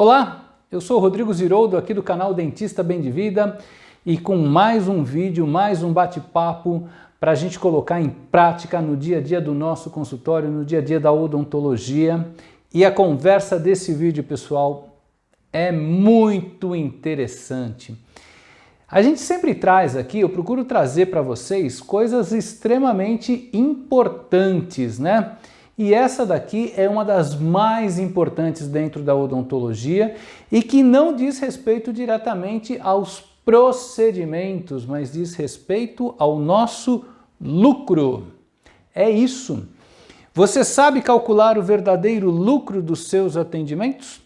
Olá, eu sou o Rodrigo Ziroldo aqui do canal Dentista Bem de Vida e com mais um vídeo, mais um bate-papo para a gente colocar em prática no dia a dia do nosso consultório, no dia a dia da odontologia. E a conversa desse vídeo, pessoal, é muito interessante. A gente sempre traz aqui, eu procuro trazer para vocês coisas extremamente importantes, né? E essa daqui é uma das mais importantes dentro da odontologia e que não diz respeito diretamente aos procedimentos, mas diz respeito ao nosso lucro. É isso. Você sabe calcular o verdadeiro lucro dos seus atendimentos?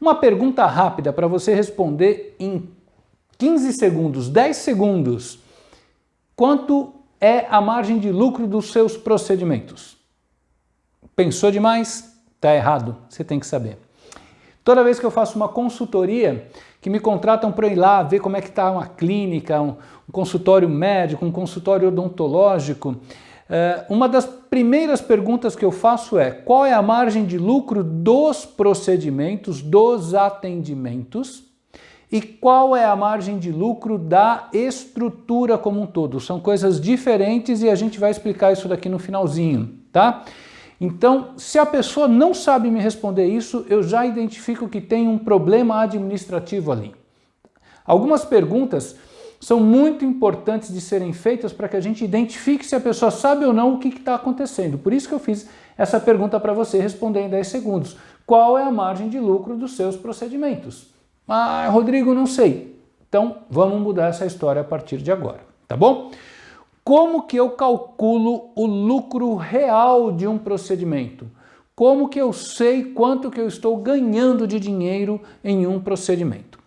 Uma pergunta rápida para você responder em 15 segundos, 10 segundos. Quanto é a margem de lucro dos seus procedimentos? Pensou demais? Tá errado, você tem que saber. Toda vez que eu faço uma consultoria, que me contratam para ir lá ver como é que está uma clínica, um consultório médico, um consultório odontológico, uma das primeiras perguntas que eu faço é: qual é a margem de lucro dos procedimentos, dos atendimentos, e qual é a margem de lucro da estrutura como um todo? São coisas diferentes e a gente vai explicar isso daqui no finalzinho, tá? Então, se a pessoa não sabe me responder isso, eu já identifico que tem um problema administrativo ali. Algumas perguntas são muito importantes de serem feitas para que a gente identifique se a pessoa sabe ou não o que está acontecendo. Por isso que eu fiz essa pergunta para você responder em 10 segundos. Qual é a margem de lucro dos seus procedimentos? Ah, Rodrigo, não sei. Então, vamos mudar essa história a partir de agora, tá bom? Como que eu calculo o lucro real de um procedimento? Como que eu sei quanto que eu estou ganhando de dinheiro em um procedimento?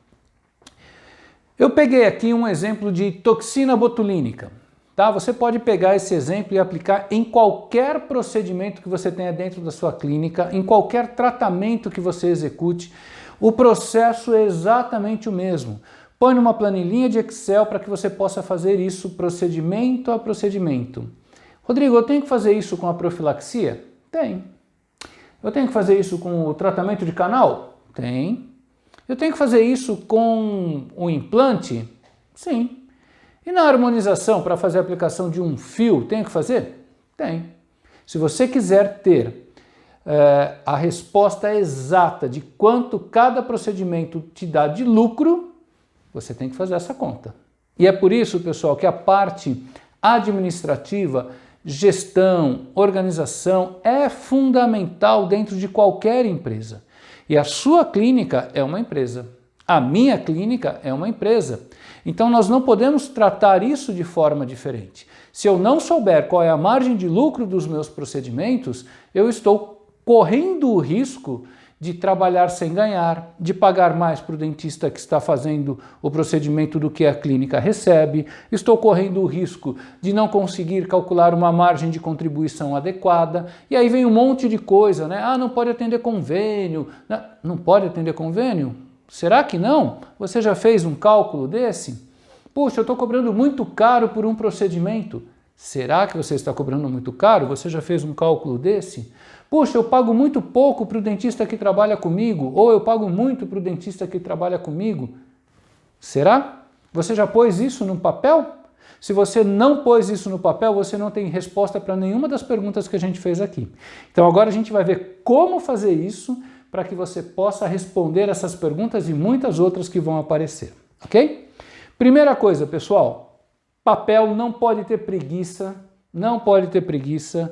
Eu peguei aqui um exemplo de toxina botulínica, tá? Você pode pegar esse exemplo e aplicar em qualquer procedimento que você tenha dentro da sua clínica, em qualquer tratamento que você execute. O processo é exatamente o mesmo. Põe numa planilhinha de Excel para que você possa fazer isso procedimento a procedimento. Rodrigo, eu tenho que fazer isso com a profilaxia? Tem. Eu tenho que fazer isso com o tratamento de canal? Tem. Eu tenho que fazer isso com o implante? Sim. E na harmonização, para fazer a aplicação de um fio, tenho que fazer? Tem. Se você quiser ter a resposta exata de quanto cada procedimento te dá de lucro, você tem que fazer essa conta. E é por isso, pessoal, que a parte administrativa, gestão, organização é fundamental dentro de qualquer empresa. E a sua clínica é uma empresa. A minha clínica é uma empresa. Então nós não podemos tratar isso de forma diferente. Se eu não souber qual é a margem de lucro dos meus procedimentos, eu estou correndo o risco de trabalhar sem ganhar, de pagar mais para o dentista que está fazendo o procedimento do que a clínica recebe, estou correndo o risco de não conseguir calcular uma margem de contribuição adequada, e aí vem um monte de coisa, né? Ah, não pode atender convênio. Não pode atender convênio? Será que não? Você já fez um cálculo desse? Puxa, eu estou cobrando muito caro por um procedimento. Será que você está cobrando muito caro? Você já fez um cálculo desse? Puxa, eu pago muito pouco para o dentista que trabalha comigo, ou eu pago muito para o dentista que trabalha comigo. Será? Você já pôs isso no papel? Se você não pôs isso no papel, você não tem resposta para nenhuma das perguntas que a gente fez aqui. Então agora a gente vai ver como fazer isso para que você possa responder essas perguntas e muitas outras que vão aparecer, ok? Primeira coisa, pessoal, papel não pode ter preguiça, não pode ter preguiça.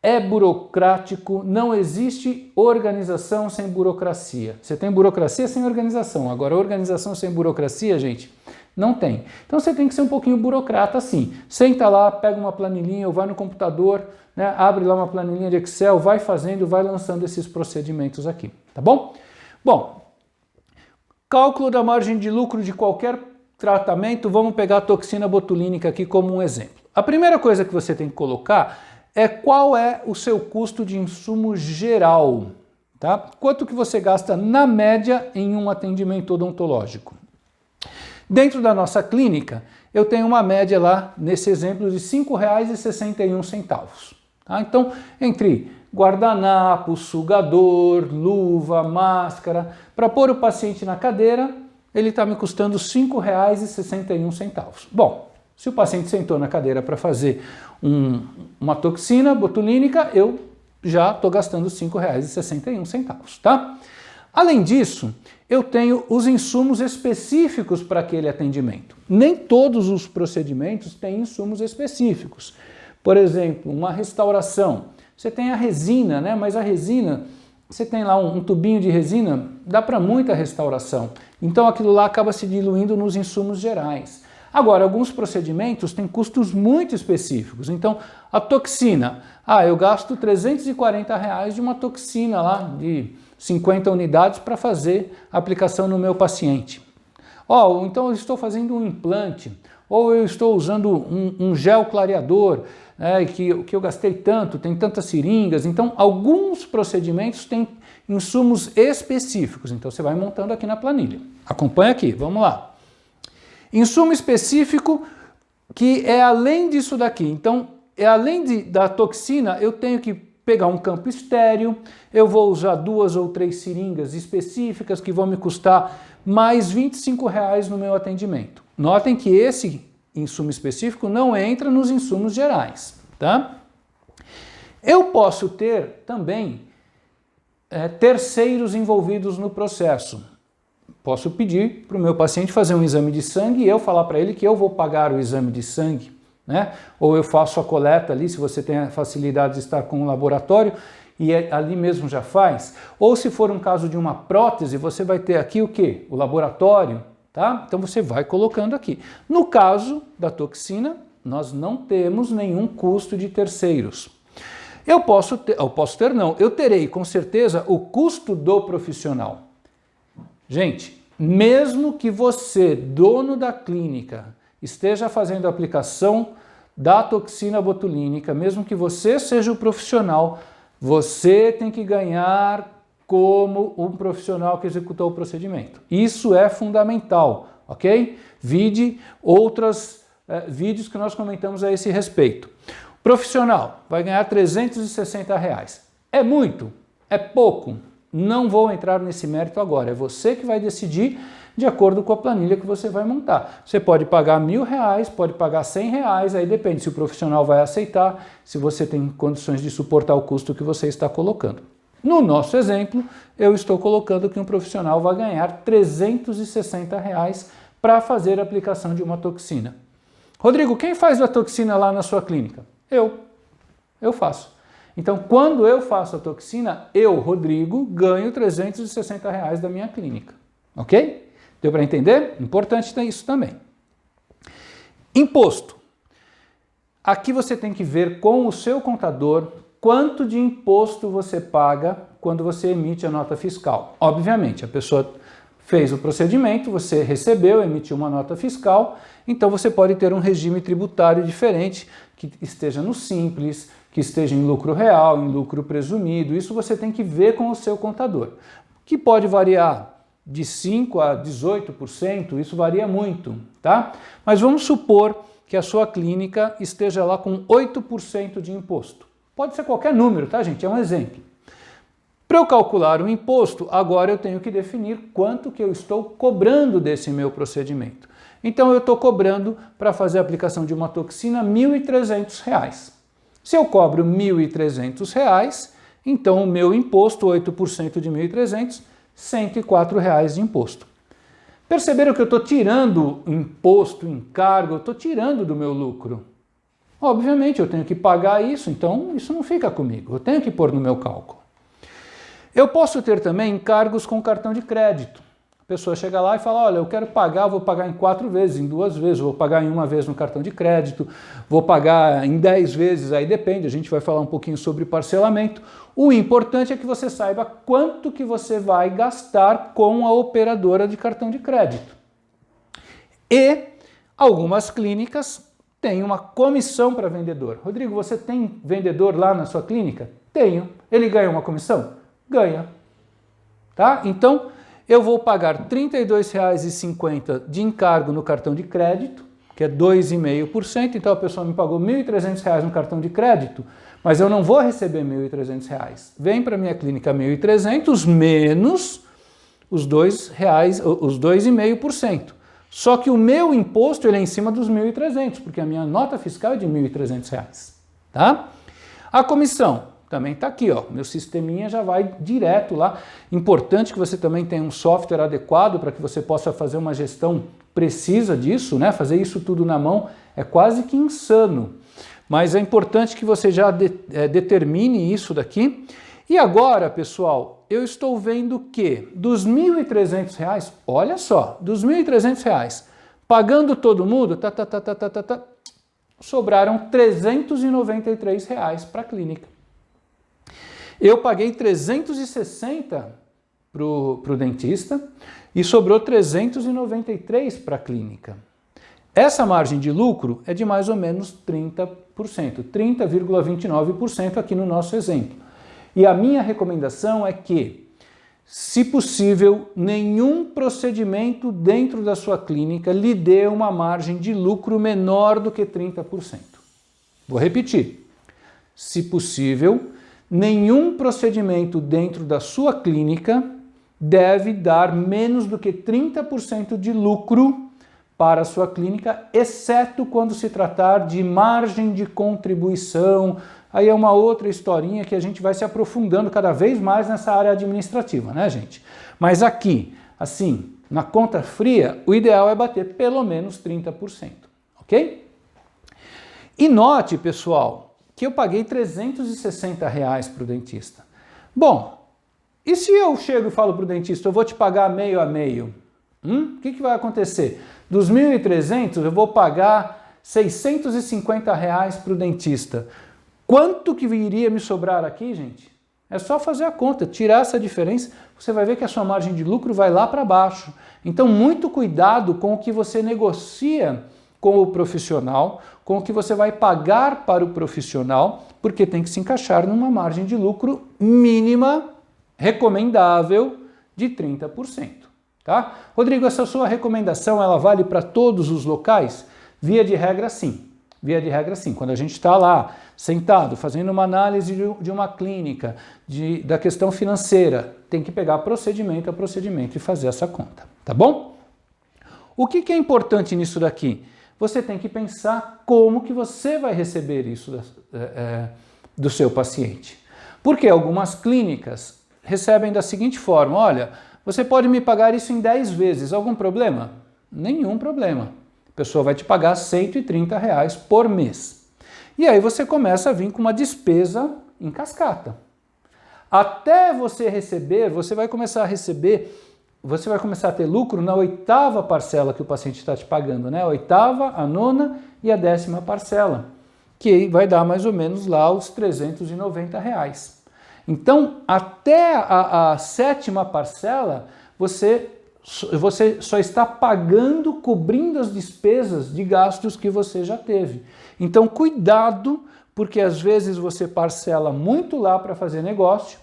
É burocrático, não existe organização sem burocracia. Você tem burocracia sem organização. Agora, organização sem burocracia, gente, não tem. Então você tem que ser um pouquinho burocrata assim. Senta lá, pega uma planilhinha ou vai no computador, né, abre lá uma planilhinha de Excel, vai fazendo, vai lançando esses procedimentos aqui, tá bom? Bom, cálculo da margem de lucro de qualquer tratamento, vamos pegar a toxina botulínica aqui como um exemplo. A primeira coisa que você tem que colocar é qual é o seu custo de insumo geral, tá? Quanto que você gasta na média em um atendimento odontológico. Dentro da nossa clínica, eu tenho uma média lá, nesse exemplo, de R$ 5,61. Tá? Então, entre guardanapo, sugador, luva, máscara. Para pôr o paciente na cadeira, ele está me custando R$ 5,61. Bom, se o paciente sentou na cadeira para fazer uma toxina botulínica, eu já estou gastando R$ 5,61, tá? Além disso, eu tenho os insumos específicos para aquele atendimento. Nem todos os procedimentos têm insumos específicos. Por exemplo, uma restauração. Você tem a resina, né? Mas a resina, você tem lá um tubinho de resina, dá para muita restauração. Então aquilo lá acaba se diluindo nos insumos gerais. Agora, alguns procedimentos têm custos muito específicos. Então, a toxina. Eu gasto R$ 340 de uma toxina lá de 50 unidades para fazer a aplicação no meu paciente. Então eu estou fazendo um implante, ou eu estou usando um gel clareador, que eu gastei tanto, tem tantas seringas. Então, alguns procedimentos têm insumos específicos. Então, você vai montando aqui na planilha. Acompanha aqui, vamos lá. Insumo específico que é além disso daqui. Então, além da toxina, eu tenho que pegar um campo estéreo, eu vou usar 2 ou 3 seringas específicas que vão me custar mais R$ 25 no meu atendimento. Notem que esse insumo específico não entra nos insumos gerais, tá? Eu posso ter também terceiros envolvidos no processo. Posso pedir para o meu paciente fazer um exame de sangue e eu falar para ele que eu vou pagar o exame de sangue, né? Ou eu faço a coleta ali, se você tem a facilidade de estar com um laboratório, e ali mesmo já faz. Ou se for um caso de uma prótese, você vai ter aqui o quê? O laboratório, tá? Então você vai colocando aqui. No caso da toxina, nós não temos nenhum custo de terceiros. Eu terei com certeza o custo do profissional. Gente, mesmo que você, dono da clínica, esteja fazendo a aplicação da toxina botulínica, mesmo que você seja o profissional, você tem que ganhar como um profissional que executou o procedimento. Isso é fundamental, ok? Vide outros vídeos que nós comentamos a esse respeito. O profissional vai ganhar R$ 360. É muito? É pouco? Não vou entrar nesse mérito agora. É você que vai decidir de acordo com a planilha que você vai montar. Você pode pagar R$ 1.000, pode pagar R$ 100, aí depende se o profissional vai aceitar, se você tem condições de suportar o custo que você está colocando. No nosso exemplo, eu estou colocando que um profissional vai ganhar R$ 360 para fazer a aplicação de uma toxina. Rodrigo, quem faz a toxina lá na sua clínica? Eu faço. Então, quando eu faço a toxina, eu, Rodrigo, ganho R$ 360 da minha clínica. Ok? Deu para entender? Importante ter isso também. Imposto. Aqui você tem que ver com o seu contador quanto de imposto você paga quando você emite a nota fiscal. Obviamente, a pessoa fez o procedimento, você recebeu, emitiu uma nota fiscal, então você pode ter um regime tributário diferente, que esteja no simples, que esteja em lucro real, em lucro presumido. Isso você tem que ver com o seu contador, que pode variar de 5% a 18%, isso varia muito, tá? Mas vamos supor que a sua clínica esteja lá com 8% de imposto. Pode ser qualquer número, tá, gente? É um exemplo. Para eu calcular o imposto, agora eu tenho que definir quanto que eu estou cobrando desse meu procedimento. Então eu estou cobrando para fazer a aplicação de uma toxina R$ 1.300. Se eu cobro R$ 1.300, então o meu imposto, 8% de 1.300, R$ 104 de imposto. Perceberam que eu estou tirando imposto, encargo, eu estou tirando do meu lucro. Obviamente eu tenho que pagar isso, então isso não fica comigo, eu tenho que pôr no meu cálculo. Eu posso ter também encargos com cartão de crédito. A pessoa chega lá e fala, olha, eu quero pagar, vou pagar em 4 vezes, em 2 vezes, vou pagar em 1 vez no cartão de crédito, vou pagar em 10 vezes, aí depende, a gente vai falar um pouquinho sobre parcelamento. O importante é que você saiba quanto que você vai gastar com a operadora de cartão de crédito. E algumas clínicas têm uma comissão para vendedor. Rodrigo, você tem vendedor lá na sua clínica? Tenho. Ele ganha uma comissão? Ganha. Tá? Então, eu vou pagar R$ 32,50 de encargo no cartão de crédito, que é 2,5%, então a pessoa me pagou R$ 1.300 no cartão de crédito, mas eu não vou receber R$ 1.300. Vem para a minha clínica R$ 1.300 menos os R$ 2,5%. Só que o meu imposto ele é em cima dos R$ 1.300, porque a minha nota fiscal é de R$ 1.300, tá? A comissão também está aqui, ó. Meu sisteminha já vai direto lá. Importante que você também tenha um software adequado para que você possa fazer uma gestão precisa disso, né? Fazer isso tudo na mão é quase que insano. Mas é importante que você já determine isso daqui. E agora, pessoal, eu estou vendo que dos R$ 1.300, olha só, dos R$ 1.300, pagando todo mundo, sobraram R$ 393 para a clínica. Eu paguei 360 para o dentista e sobrou 393 para a clínica. Essa margem de lucro é de mais ou menos 30%, 30,29% aqui no nosso exemplo. E a minha recomendação é que, se possível, nenhum procedimento dentro da sua clínica lhe dê uma margem de lucro menor do que 30%. Vou repetir. Se possível, nenhum procedimento dentro da sua clínica deve dar menos do que 30% de lucro para a sua clínica, exceto quando se tratar de margem de contribuição. Aí é uma outra historinha que a gente vai se aprofundando cada vez mais nessa área administrativa, né, gente? Mas aqui, assim, na conta fria, o ideal é bater pelo menos 30%, ok? E note, pessoal, que eu paguei R$ 360 para o dentista. Bom, e se eu chego e falo para o dentista, eu vou te pagar meio a meio? O que vai acontecer? Dos 1.300 eu vou pagar R$ 650 para o dentista. Quanto que iria me sobrar aqui, gente? É só fazer a conta, tirar essa diferença, você vai ver que a sua margem de lucro vai lá para baixo. Então, muito cuidado com o que você negocia com o profissional, com o que você vai pagar para o profissional, porque tem que se encaixar numa margem de lucro mínima recomendável de 30%. Tá? Rodrigo, essa sua recomendação ela vale para todos os locais? Via de regra, sim. Via de regra, sim. Quando a gente está lá, sentado, fazendo uma análise de uma clínica, da questão financeira, tem que pegar procedimento a procedimento e fazer essa conta. Tá bom? O que é importante nisso daqui? Você tem que pensar como que você vai receber isso do seu paciente. Porque algumas clínicas recebem da seguinte forma, olha, você pode me pagar isso em 10 vezes, algum problema? Nenhum problema. A pessoa vai te pagar R$ 130 por mês. E aí você começa a vir com uma despesa em cascata. Até você receber, você vai começar a ter lucro na 8ª parcela que o paciente está te pagando, né? A 8ª, a 9ª e a 10ª parcela, que vai dar mais ou menos lá os R$ 390. Então, até a 7ª parcela, você só está pagando, cobrindo as despesas de gastos que você já teve. Então, cuidado, porque às vezes você parcela muito lá para fazer negócio,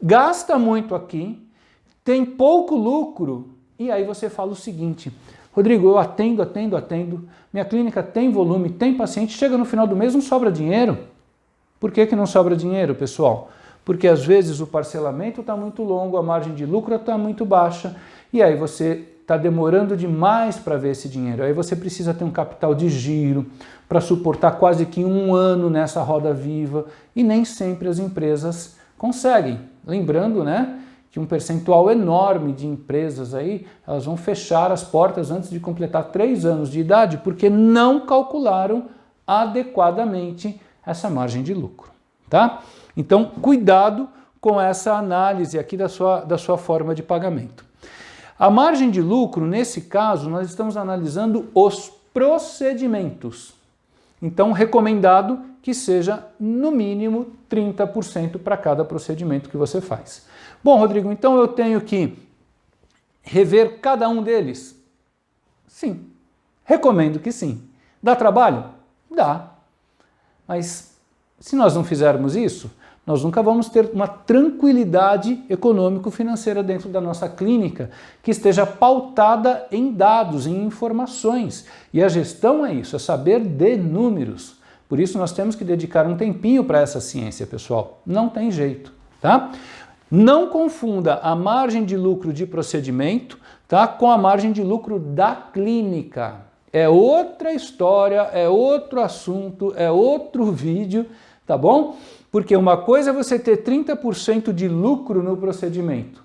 gasta muito aqui, tem pouco lucro, e aí você fala o seguinte, Rodrigo, eu atendo, minha clínica tem volume, tem paciente, chega no final do mês não sobra dinheiro. Por que não sobra dinheiro, pessoal? Porque às vezes o parcelamento está muito longo, a margem de lucro está muito baixa, e aí você está demorando demais para ver esse dinheiro. Aí você precisa ter um capital de giro para suportar quase que um ano nessa roda viva, e nem sempre as empresas conseguem. Lembrando, né, que um percentual enorme de empresas aí, elas vão fechar as portas antes de completar 3 anos de idade, porque não calcularam adequadamente essa margem de lucro, tá? Então, cuidado com essa análise aqui da sua forma de pagamento. A margem de lucro, nesse caso, nós estamos analisando os procedimentos. Então, recomendado que seja, no mínimo, 30% para cada procedimento que você faz. Bom, Rodrigo, então eu tenho que rever cada um deles? Sim. Recomendo que sim. Dá trabalho? Dá. Mas se nós não fizermos isso, nós nunca vamos ter uma tranquilidade econômico-financeira dentro da nossa clínica que esteja pautada em dados, em informações. E a gestão é isso, é saber de números. Por isso nós temos que dedicar um tempinho para essa ciência, pessoal. Não tem jeito, tá? Não confunda a margem de lucro de procedimento, tá, com a margem de lucro da clínica. É outra história, é outro assunto, é outro vídeo, tá bom? Porque uma coisa é você ter 30% de lucro no procedimento.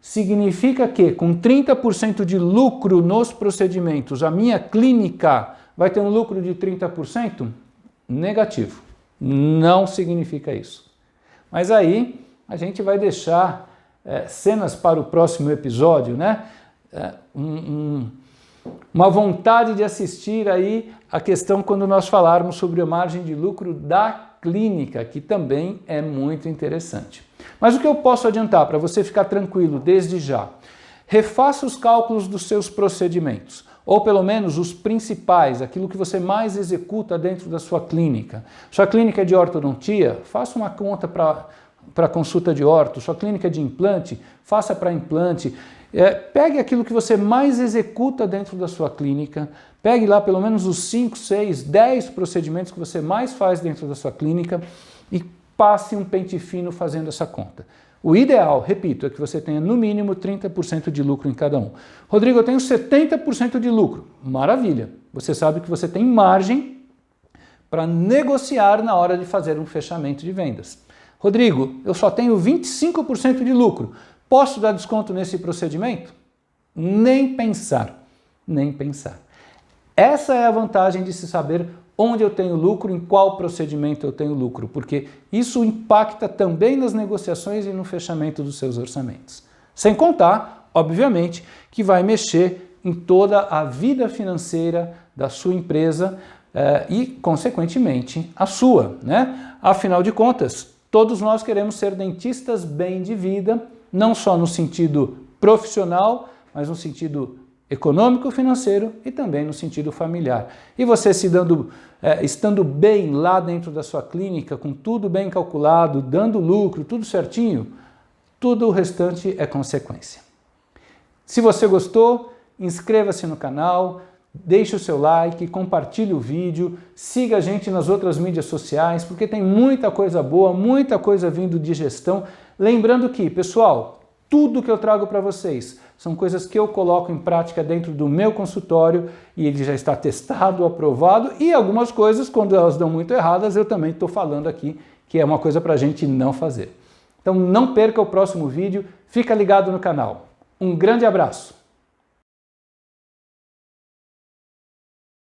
Significa que com 30% de lucro nos procedimentos, a minha clínica vai ter um lucro de 30%? Negativo. Não significa isso. Mas aí a gente vai deixar cenas para o próximo episódio, né? Uma vontade de assistir aí a questão quando nós falarmos sobre a margem de lucro da clínica, que também é muito interessante. Mas o que eu posso adiantar para você ficar tranquilo desde já? Refaça os cálculos dos seus procedimentos, ou pelo menos os principais, aquilo que você mais executa dentro da sua clínica. Sua clínica é de ortodontia? Faça uma conta para consulta de orto. Sua clínica é de implante? Faça para implante. Pegue aquilo que você mais executa dentro da sua clínica, pegue lá pelo menos os 5, 6, 10 procedimentos que você mais faz dentro da sua clínica e passe um pente fino fazendo essa conta. O ideal, repito, é que você tenha no mínimo 30% de lucro em cada um. Rodrigo, eu tenho 70% de lucro. Maravilha! Você sabe que você tem margem para negociar na hora de fazer um fechamento de vendas. Rodrigo, eu só tenho 25% de lucro. Posso dar desconto nesse procedimento? Nem pensar, nem pensar. Essa é a vantagem de se saber onde eu tenho lucro, em qual procedimento eu tenho lucro, porque isso impacta também nas negociações e no fechamento dos seus orçamentos. Sem contar, obviamente, que vai mexer em toda a vida financeira da sua empresa e, consequentemente, a sua, né? Afinal de contas, todos nós queremos ser dentistas bem de vida, não só no sentido profissional, mas no sentido econômico, financeiro e também no sentido familiar. E você estando bem lá dentro da sua clínica, com tudo bem calculado, dando lucro, tudo certinho, tudo o restante é consequência. Se você gostou, inscreva-se no canal, deixe o seu like, compartilhe o vídeo, siga a gente nas outras mídias sociais, porque tem muita coisa boa, muita coisa vindo de gestão. Lembrando que, pessoal, tudo que eu trago para vocês são coisas que eu coloco em prática dentro do meu consultório e ele já está testado, aprovado, e algumas coisas, quando elas dão muito erradas, eu também estou falando aqui que é uma coisa para a gente não fazer. Então não perca o próximo vídeo, fica ligado no canal. Um grande abraço!